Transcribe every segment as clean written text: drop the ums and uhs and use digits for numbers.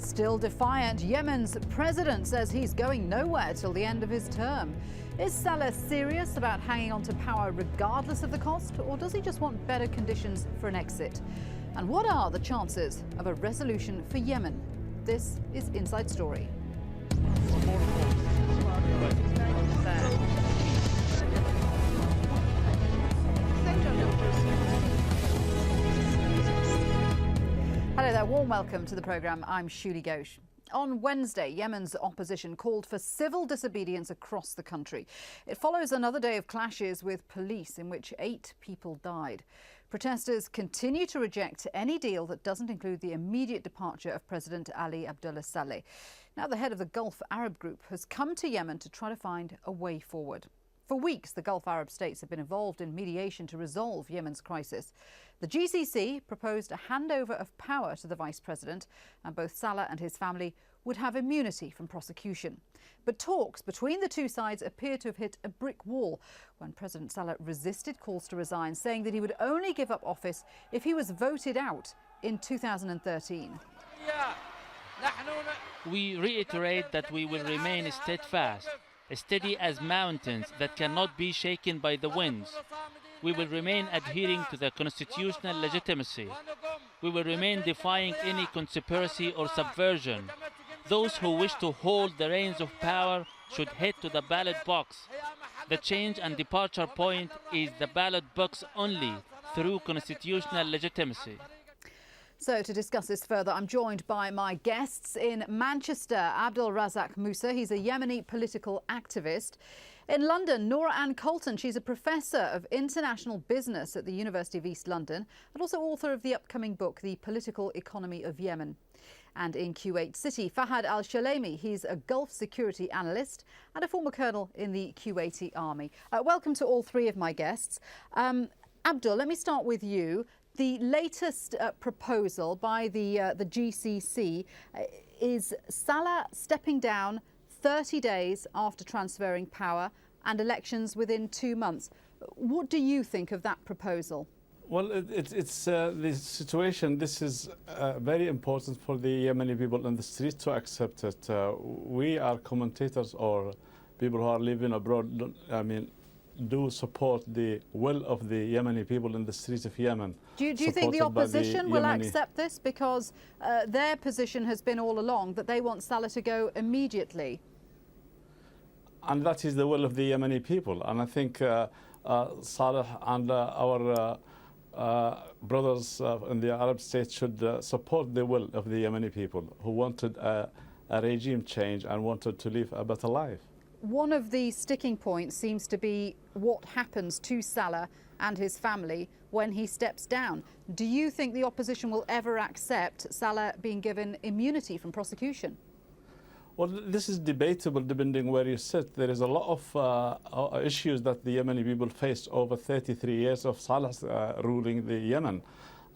Still defiant, Yemen's president says he's going nowhere till the end of his term. Is Saleh serious about hanging on to power regardless of the cost, or does he just want better conditions for an exit? And what are the chances of a resolution for Yemen? This is Inside Story. Hello there, warm welcome to the programme. I'm Shuli Ghosh. On Wednesday, Yemen's opposition called for civil disobedience across the country. It follows another day of clashes with police in which 8 people died. Protesters continue to reject any deal that doesn't include the immediate departure of President Ali Abdullah Saleh. Now the head of the Gulf Arab Group has come to Yemen to try to find a way forward. For weeks, the Gulf Arab states have been involved in mediation to resolve Yemen's crisis. The GCC proposed a handover of power to the vice president, and both Saleh and his family would have immunity from prosecution. But talks between the two sides appear to have hit a brick wall when President Saleh resisted calls to resign, saying that he would only give up office if he was voted out in 2013. We reiterate that we will remain steadfast, steady as mountains that cannot be shaken by the winds. We will remain adhering to the constitutional legitimacy. We will remain defying any conspiracy or subversion. Those who wish to hold the reins of power should head to the ballot box. The change and departure point is the ballot box only through constitutional legitimacy. So to discuss this further, I'm joined by my guests in Manchester, ABDUL RAZAK Musa. He's a Yemeni political activist. In London, Noura Ann Colton. She's a professor of international business at the University of East London and also author of the upcoming book, The Political Economy of Yemen. And in Kuwait City, FAHAD al-SHOLAIMI. He's a Gulf security analyst and a former colonel in the Kuwaiti army. Welcome to all three of my guests. Abdul, let me start with you. The latest proposal by the GCC is Saleh stepping down 30 days after transferring power and elections within 2 months. What do you think of that proposal? Well, it's the situation. This is very important for the Yemeni people in the street to accept it. We are commentators or people who are living abroad, do support the will of the Yemeni people in the streets of Yemen. Do you think the opposition will accept this? Because their position has been all along that they want Saleh to go immediately. And that is the will of the Yemeni people. And I think Saleh and our brothers in the Arab states should support the will of the Yemeni people who wanted a regime change and wanted to live a better life. One of the sticking points seems to be what happens to Saleh and his family when he steps down. Do you think the opposition will ever accept Saleh being given immunity from prosecution? Well, this is debatable depending where you sit. There is a lot of issues that the Yemeni people faced over 33 years of Saleh's ruling the Yemen.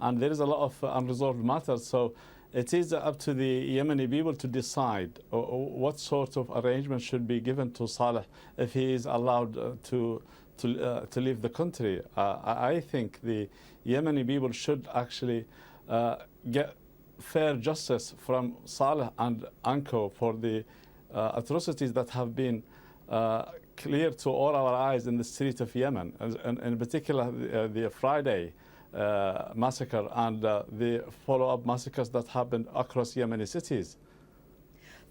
And there is a lot of unresolved matters. So it is up to the Yemeni people to decide what sort of arrangement should be given to Saleh if he is allowed to leave the country. I think the Yemeni people should actually get fair justice from Saleh and Anko for the atrocities that have been clear to all our eyes in the streets of Yemen, and in particular the Friday massacre and the follow-up massacres that happened across Yemeni cities.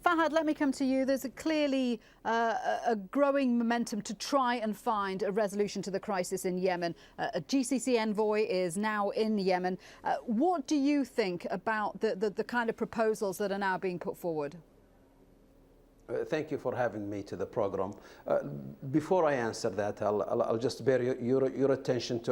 Fahad, let me come to you. There's clearly a growing momentum to try and find a resolution to the crisis in Yemen. A GCC envoy is now in Yemen. What do you think about the kind of proposals that are now being put forward? Thank you for having me to the program. Before I answer that, I'll just bear your attention to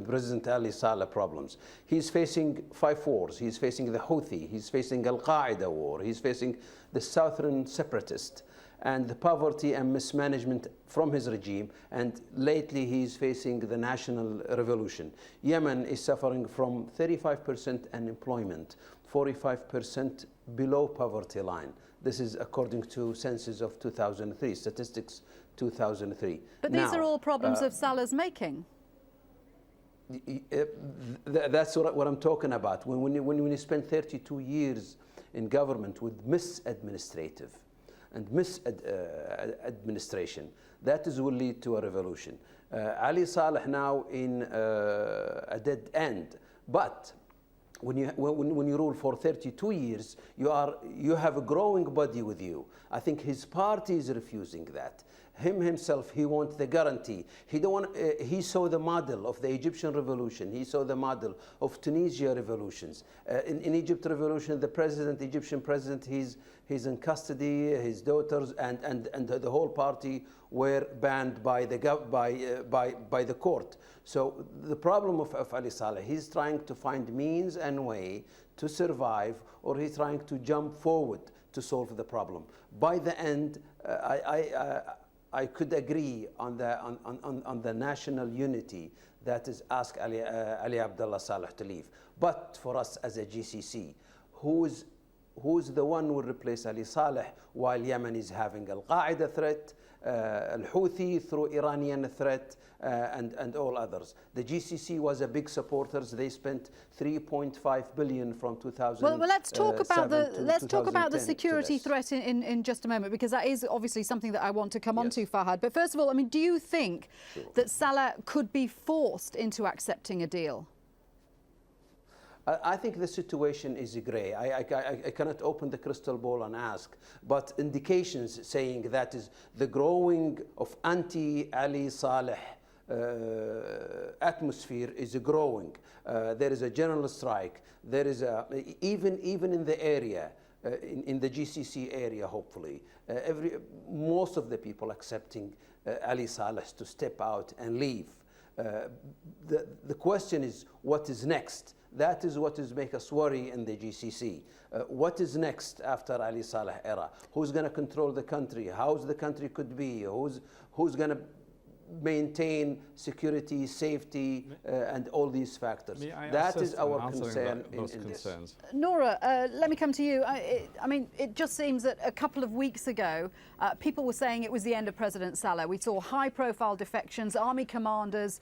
President Ali Saleh problems. He's facing 5 wars. He's facing the Houthi. He's facing Al-Qaeda war. He's facing the southern separatists and the poverty and mismanagement from his regime. And lately, he's facing the national revolution. Yemen is suffering from 35% unemployment, 45% below poverty line. This is according to census of 2003, statistics 2003. But these are all problems of Saleh's making. That's what I'm talking about. When you spend 32 years in government with misadministration. That will lead to a revolution. Ali Saleh now in a dead end, but when you rule for 32 years, you have a growing body with you. I think his party is refusing that. Himself, he wants the guarantee. He don't want. He saw the model of the Egyptian revolution. He saw the model of Tunisia revolutions. In Egypt revolution, the Egyptian president, he's in custody. His daughters and the whole party were banned by the court. So the problem of Ali Saleh, he's trying to find means and way to survive, or he's trying to jump forward to solve the problem. By the end, I could agree on the national unity that is ask Ali Abdullah Saleh to leave. But for us as a GCC, who's the one who will replace Ali Saleh while Yemen is having Al-Qaeda threat, Al-Houthi through Iranian threat, and all others. The GCC was a big supporters. They spent 3.5 billion from 2000. Well, let's talk about the security threat in just a moment, because that is obviously something that I want to come on to, Fahad. But first of all, I mean, do you think that Saleh could be forced into accepting a deal? I think the situation is grey. I cannot open the crystal ball and ask, but indications saying that is the growing of anti-Ali Saleh atmosphere is growing. There is a general strike. There is even in the area, in the GCC area, hopefully, most of the people accepting Ali Saleh to step out and leave. The question is, what is next? That is what is make us worry in the GCC. What is next after Ali Saleh era? Who's going to control the country? How's the country could be? Who's going to maintain security, safety, and all these factors? That is our concern in this. Nora, let me come to you. I mean, it just seems that a couple of weeks ago, people were saying it was the end of President Saleh. We saw high-profile defections, army commanders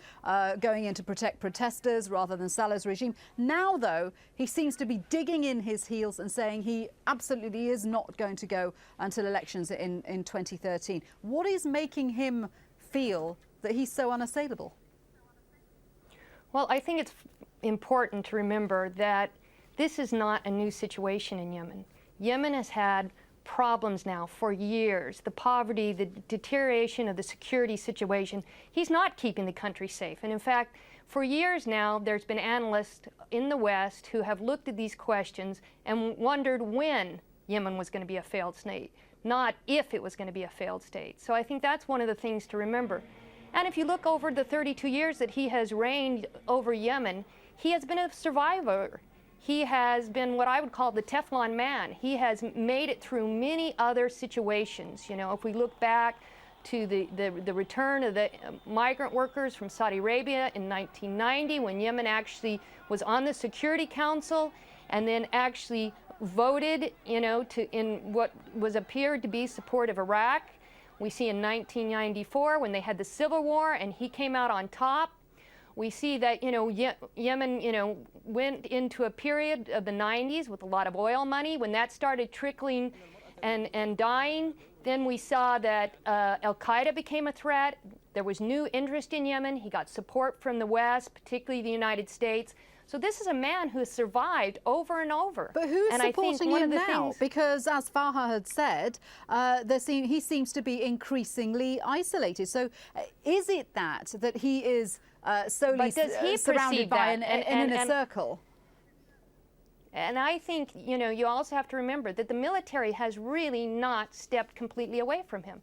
going in to protect protesters rather than Saleh's regime. Now, though, he seems to be digging in his heels and saying he absolutely is not going to go until elections in 2013. What is making him feel that he's so unassailable? Well, I think it's important to remember that this is not a new situation in Yemen. Yemen has had problems now for years. The poverty, the deterioration of the security situation. He's not keeping the country safe. And in fact, for years now, there's been analysts in the West who have looked at these questions and wondered when Yemen was going to be a failed state, not if it was going to be a failed state. So I think that's one of the things to remember. And if you look over the 32 years that he has reigned over Yemen, he has been a survivor. He has been what I would call the Teflon man. He has made it through many other situations. You know, if we look back to the return of the migrant workers from Saudi Arabia in 1990, when Yemen actually was on the Security Council and then actually voted, you know, in what was appeared to be support of Iraq. We see in 1994 when they had the civil war and he came out on top. We see that, you know, Yemen, you know, went into a period of the 90s with a lot of oil money. When that started trickling and dying, then we saw that Al-Qaeda became a threat. There was new interest in Yemen. He got support from the West, particularly the United States. So this is a man who has survived over and over. But who's supporting him now? Because as Fahad had said, he seems to be increasingly isolated. So is it that he is solely surrounded by an inner circle? And I think, you know, you also have to remember that the military has really not stepped completely away from him.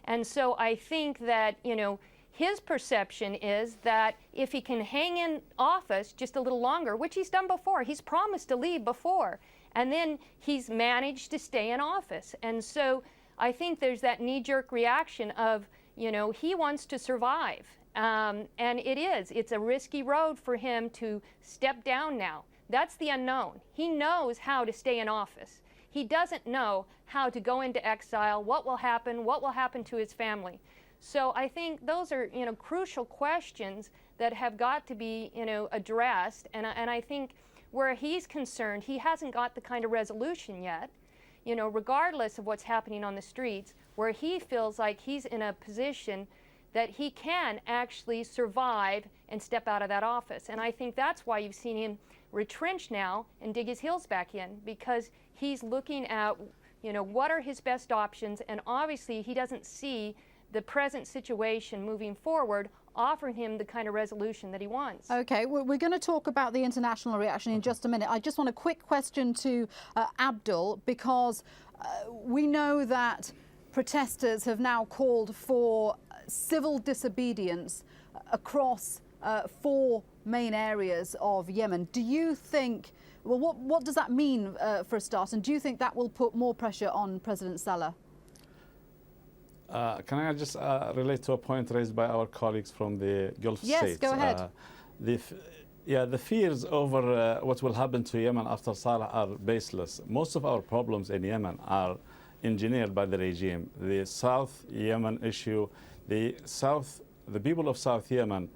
And so I think that, you know, his perception is that if he can hang in office just a little longer, which he's done before, he's promised to leave before, and then he's managed to stay in office. And so I think there's that knee-jerk reaction of, you know, he wants to survive. And it's a risky road for him to step down now. That's the unknown. He knows how to stay in office. He doesn't know how to go into exile, what will happen to his family. So I think those are, you know, crucial questions that have got to be, you know, addressed. And I think where he's concerned, he hasn't got the kind of resolution yet, you know, regardless of what's happening on the streets, where he feels like he's in a position that he can actually survive and step out of that office. And I think that's why you've seen him retrench now and dig his heels back in, because he's looking at, you know, what are his best options, and obviously he doesn't see the present situation moving forward offering him the kind of resolution that he wants. Okay, we're going to talk about the international reaction in just a minute. I just want a quick question to Abdul, because we know that protesters have now called for civil disobedience across 4 main areas of Yemen. Do you think, well, what does that mean for a start, and do you think that will put more pressure on President Saleh? Can I just relate to a point raised by our colleagues from the Gulf states? Yes, go ahead. The fears over what will happen to Yemen after Saleh are baseless. Most of our problems in Yemen are engineered by the regime. The South Yemen issue, the people of South Yemen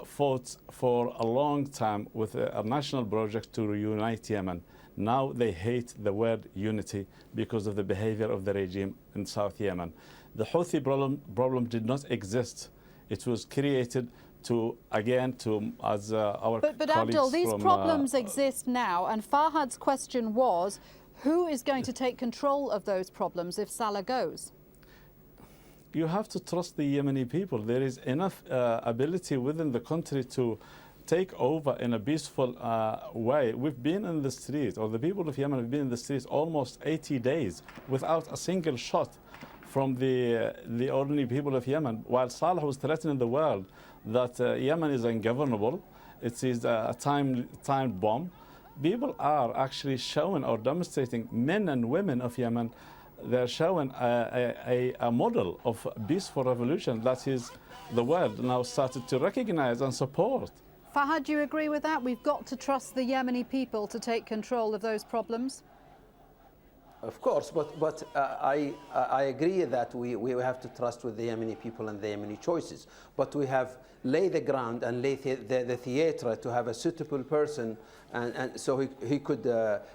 fought for a long time with a national project to reunite Yemen. Now they hate the word unity because of the behavior of the regime in South Yemen. The Houthi problem did not exist. It was created to, again, as our colleagues But Abdul, these problems exist now, and FAHAD's question was, who is going to take control of those problems if Saleh goes? You have to trust the Yemeni people. There is enough ability within the country to take over in a peaceful way. We've been in the streets, or the people of Yemen have been in the streets almost 80 days without a single shot from the ordinary people of Yemen, while Saleh was threatening the world that Yemen is ungovernable. It is a time bomb. People are actually showing or demonstrating, men and women of Yemen, they're showing a model of peaceful revolution that is the world now started to recognize and support. Fahad, do you agree with that? We've got to trust the Yemeni people to take control of those problems? Of course, but I agree that we have to trust with the Yemeni people and the Yemeni choices. But we have laid the ground and laid the theatre to have a suitable person, and so he could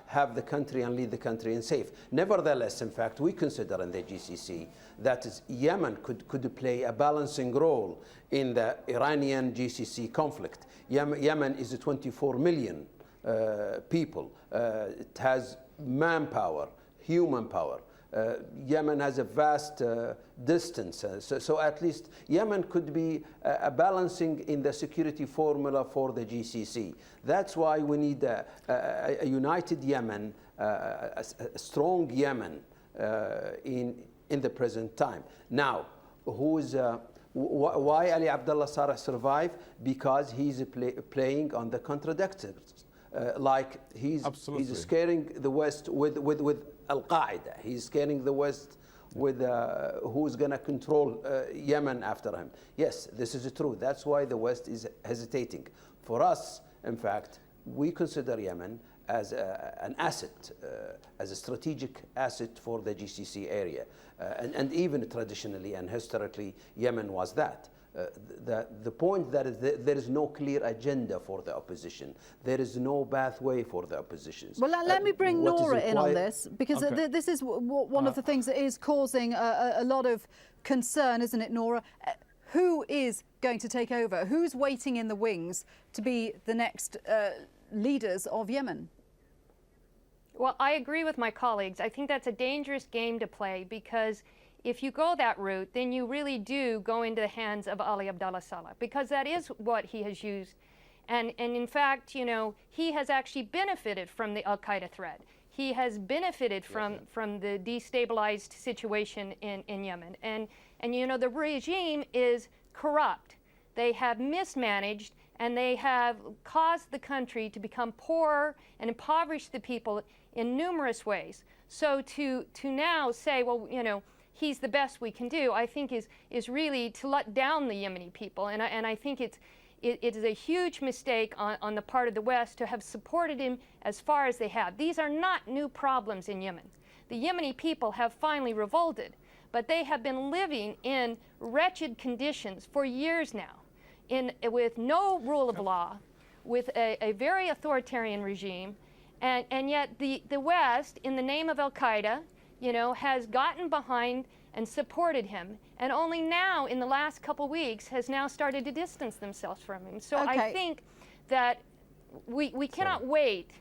have the country and lead the country in safe. Nevertheless, in fact, we consider in the GCC that Yemen could play a balancing role in the Iranian GCC conflict. Yemen is 24 million people. It has manpower, human power. Yemen has a vast distance, so at least Yemen could be a balancing in the security formula for the GCC. That's why we need a united Yemen, a strong Yemen in the present time. Now, why Ali Abdullah Saleh survived? Because he's playing on the contradictors. Like he's scaring the West with Al-Qaeda. He's scaring the West with who's going to control Yemen after him. Yes, this is true. That's why the West is hesitating. For us, in fact, we consider Yemen as an asset, as a strategic asset for the GCC area. And even traditionally and historically, Yemen was that. The point that there is no clear agenda for the opposition. There is no pathway for the opposition. Well, let me bring Nora in on this, because this is one of the things that is causing a lot of concern, isn't it, Nora? Who is going to take over? Who's waiting in the wings to be the next leaders of Yemen? Well, I agree with my colleagues. I think that's a dangerous game to play, because if you go that route, then you really do go into the hands of Ali Abdullah Saleh, because that is what he has used. And in fact, you know, he has actually benefited from the Al-Qaeda threat. He has benefited from the destabilized situation in Yemen. And you know, the regime is corrupt. They have mismanaged, and they have caused the country to become poorer and impoverish the people in numerous ways. So to now say, well, you know, he's the best we can do, I think is really to let down the Yemeni people. And I think it is a huge mistake on the part of the West to have supported him as far as they have. These are not new problems in Yemen. The Yemeni people have finally revolted, but they have been living in wretched conditions for years now, with no rule of law, with a very authoritarian regime, and yet the West, in the name of Al-Qaeda, you know, has gotten behind and supported him, and only now, in the last couple weeks, has now started to distance themselves from him. So I think that we cannot wait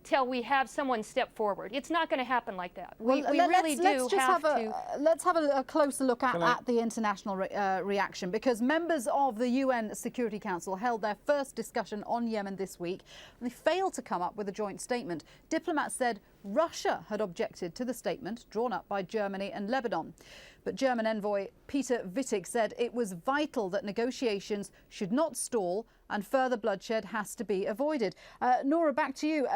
till we have someone step forward. It's not going to happen like that. We really do have to. Let's have a closer look at the international reaction, because members of the UN Security Council held their first discussion on Yemen this week, and they failed to come up with a joint statement. Diplomats said Russia had objected to the statement drawn up by Germany and Lebanon. But German envoy Peter Wittig said it was vital that negotiations should not stall and further bloodshed has to be avoided. Nora, back to you.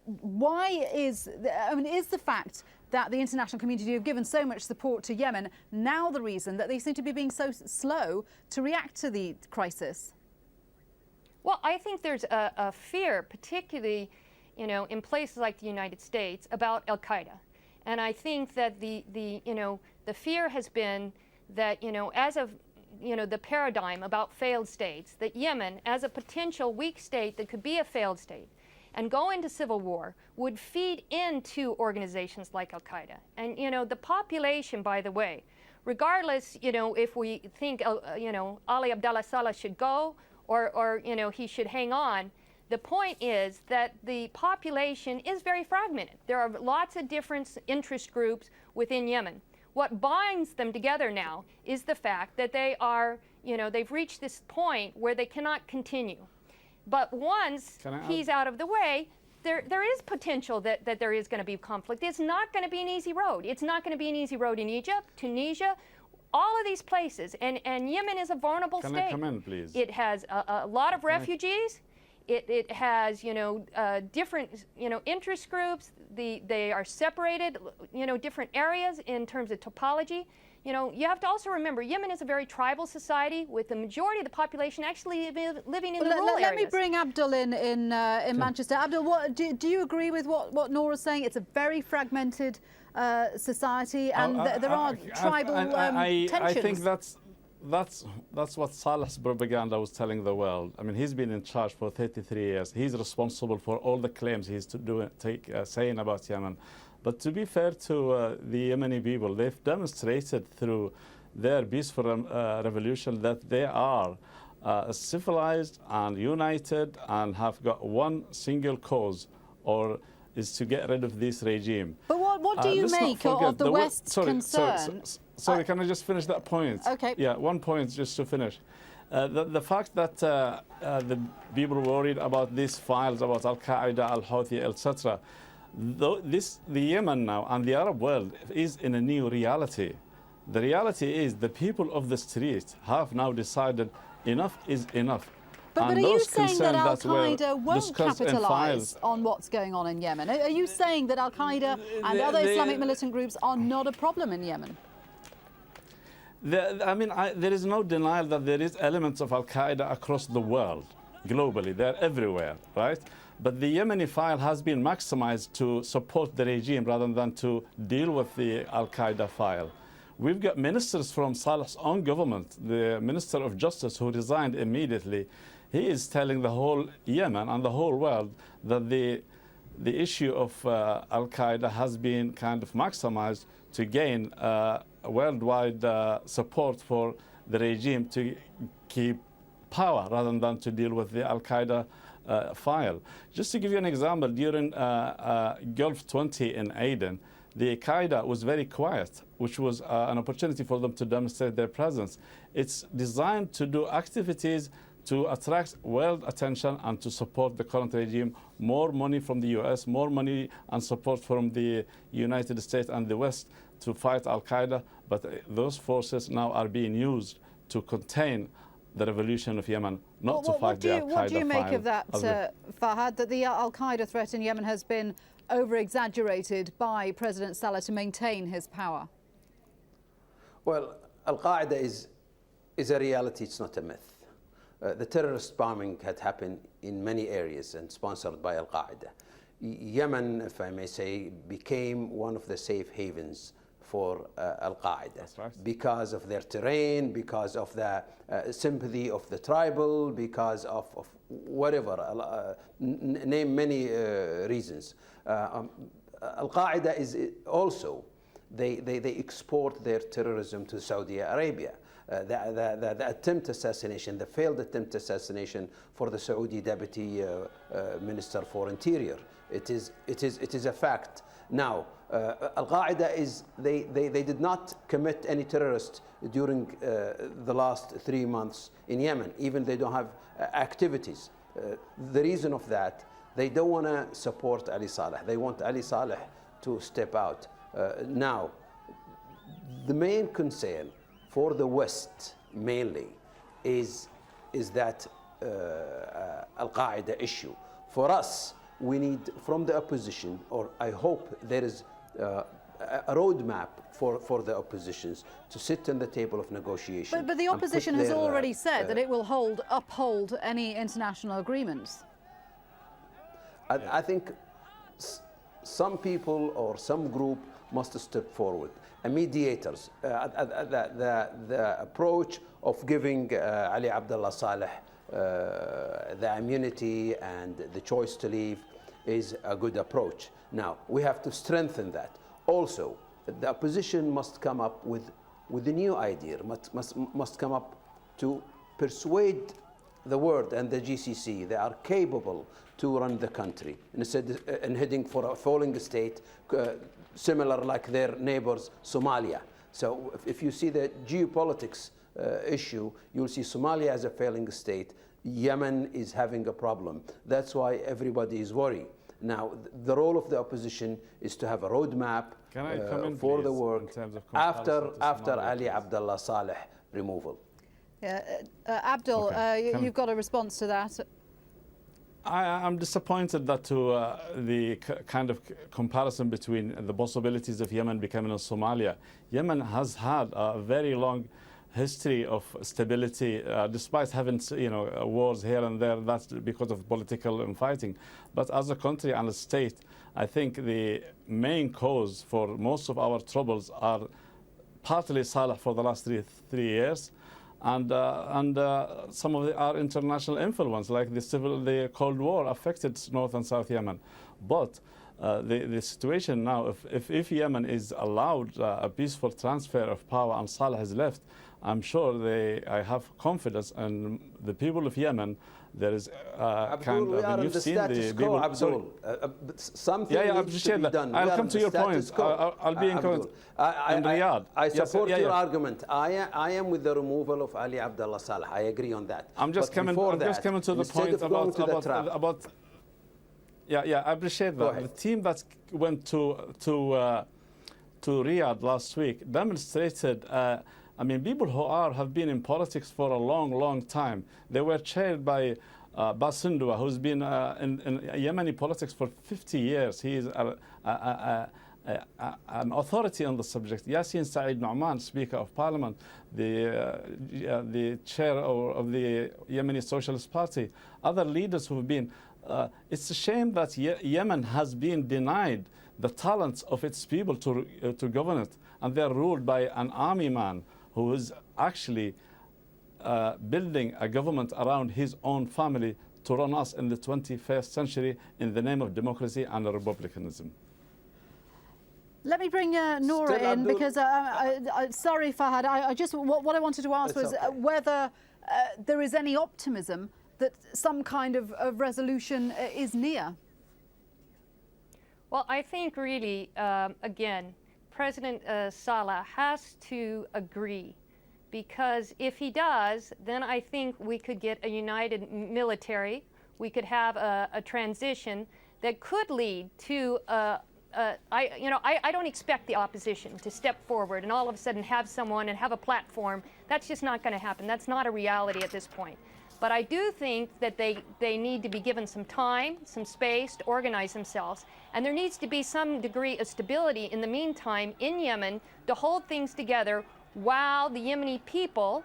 Why is the fact that the international community have given so much support to Yemen now the reason that they seem to be being so slow to react to the crisis? Well, I think there's a fear, particularly, you know, in places like the United States, about Al-Qaeda. And I think that the fear has been that, you know, as of, you know, the paradigm about failed states, that Yemen, as a potential weak state that could be a failed state and go into civil war, would feed into organizations like Al-Qaeda. And, you know, the population, by the way, regardless, you know, if we think, you know, Ali Abdullah Saleh should go or, you know, he should hang on, the point is that the population is very fragmented. There are lots of different interest groups within Yemen. What binds them together now is the fact that they are, you know, they've reached this point where they cannot continue. But once he's out of the way, there is potential that there is going to be conflict. It's not going to be an easy road. It's not going to be an easy road in Egypt, Tunisia, all of these places. And Yemen is a vulnerable state. Can I come in, please? It has a lot of refugees. It has, you know, different, you know, interest groups. They are separated, you know, different areas in terms of topology. You know, you have to also remember, Yemen is a very tribal society with the majority of the population actually living in the rural areas. Let me bring Abdul in Manchester. Abdul, do you agree with what Nora's saying? It's a very fragmented society, and there are tribal tensions. I think that's what Saleh's propaganda was telling the world. I mean, he's been in charge for 33 years. He's responsible for all the claims he's saying about Yemen. But to be fair to the Yemeni people, they've demonstrated through their peaceful revolution that they are civilized and united and have got one single cause, or is to get rid of this regime. But what do you make of the West's concern? Sorry, can I just finish that point? Okay. Yeah, one point just to finish. The fact that the people worried about these files about Al-Qaeda, Al-Houthi, etc., the Yemen now and the Arab world is in a new reality. The reality is the people of the street have now decided enough is enough. But are you saying that Al-Qaeda won't capitalise on what's going on in Yemen? Are you saying that Al-Qaeda and other Islamic militant groups are not a problem in Yemen? There is no denial that there is elements of Al-Qaeda across the world, globally. They're everywhere, right? But the Yemeni file has been maximized to support the regime rather than to deal with the Al-Qaeda file. We've got ministers from Saleh's own government, the Minister of Justice, who resigned immediately. He is telling the whole Yemen and the whole world that the issue of Al-Qaeda has been kind of maximized to gain worldwide support for the regime to keep power rather than to deal with the Al-Qaeda file. Just to give you an example, during Gulf 20 in Aden, the Al-Qaeda was very quiet, which was an opportunity for them to demonstrate their presence. It's designed to do activities to attract world attention and to support the current regime. More money from the US, more money and support from the United States and the West to fight Al-Qaeda. But those forces now are being used to contain the revolution of Yemen, not to fight the Al-Qaeda. What do you make of that, Fahad, that the Al-Qaeda threat in Yemen has been over-exaggerated by President Saleh to maintain his power? Well, Al-Qaeda is a reality, it's not a myth. The terrorist bombing had happened in many areas and sponsored by Al-Qaeda. Yemen, if I may say, became one of the safe havens for Al-Qaeda because of their terrain, because of the sympathy of the tribal, because of whatever, name many reasons. Al-Qaeda is also, they export their terrorism to Saudi Arabia. The attempt assassination, the failed attempt assassination for the Saudi Deputy Minister for Interior. It is a fact. Now, Al-Qaeda is, they did not commit any terrorist during the last 3 months in Yemen, even they don't have activities. The reason of that, they don't want to support Ali Saleh. They want Ali Saleh to step out. Now, the main concern for the West mainly is that Al-Qaeda issue. For us, we need from the opposition, or I hope there is a roadmap for the oppositions to sit on the table of negotiation. But the opposition has already said that it will uphold any international agreements. I think some people or some group must step forward. Mediators, the approach of giving Ali Abdullah Saleh the immunity and the choice to leave is a good approach. Now, we have to strengthen that. Also, the opposition must come up with a new idea, must come up to persuade the world and the GCC they are capable to run the country instead of heading for a falling state similar like their neighbors Somalia. So if you see the geopolitics issue, you'll see Somalia as a failing state. Yemen is having a problem. That's why everybody is worried. Now, the role of the opposition is to have a roadmap for the work after Ali Abdullah Saleh removal. Yeah, Abdul, you've got a response to that. I'm disappointed that the kind of comparison between the possibilities of Yemen becoming a Somalia. Yemen has had a very long history of stability, despite having wars here and there. That's because of political infighting. But as a country and a state, I think the main cause for most of our troubles are partly Saleh for the last three years, and some of our international influence, like the Cold War, affected North and South Yemen. But the situation now, if Yemen is allowed a peaceful transfer of power and Saleh is left, I'm sure I have confidence in the people of Yemen. There is kind of, you've seen the people. Abdul, something needs to be done. I'll come to your point. I'll be in Riyadh. I support your argument. I am with the removal of Ali Abdullah Saleh. I agree on that. I'm just coming to the point about. Yeah, I appreciate that. The team that went to Riyadh last week demonstrated. I mean, people who have been in politics for a long time. They were chaired by Basindua, who's been in Yemeni politics for 50 years. He is an authority on the subject. Yassin Saeed Nu'man, Speaker of Parliament, the chair of the Yemeni Socialist Party, other leaders who have been. It's a shame that Yemen has been denied the talents of its people to govern it, and they're ruled by an army man who is actually building a government around his own family to run us in the 21st century in the name of democracy and republicanism. Let me bring Nora in, because sorry, Fahad, I just what I wanted to ask was whether there is any optimism that some kind of resolution is near. Well, I think really, again, President Saleh has to agree, because if he does, then I think we could get a united military. We could have a transition that could lead to I don't expect the opposition to step forward and all of a sudden have someone and have a platform. That's just not going to happen. That's not a reality at this point. But I do think that they need to be given some time, some space to organize themselves. And there needs to be some degree of stability in the meantime in Yemen to hold things together while the Yemeni people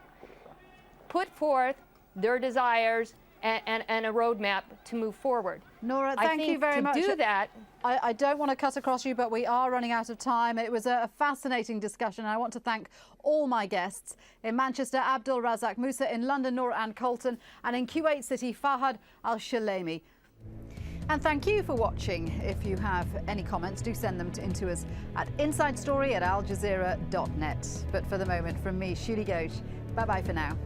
put forth their desires and a roadmap to move forward. Nora, thank you very much. To do that, I don't want to cut across you, but we are running out of time. It was a fascinating discussion. I want to thank all my guests. In Manchester, ABDUL, RAZAK, MUSA. In London, Noor Ann Colton. And in Kuwait City, FAHAD al-SHOLAIMI. And thank you for watching. If you have any comments, do send them into us at insidestory@aljazeera.net. But for the moment, from me, Shuli Ghosh, bye-bye for now.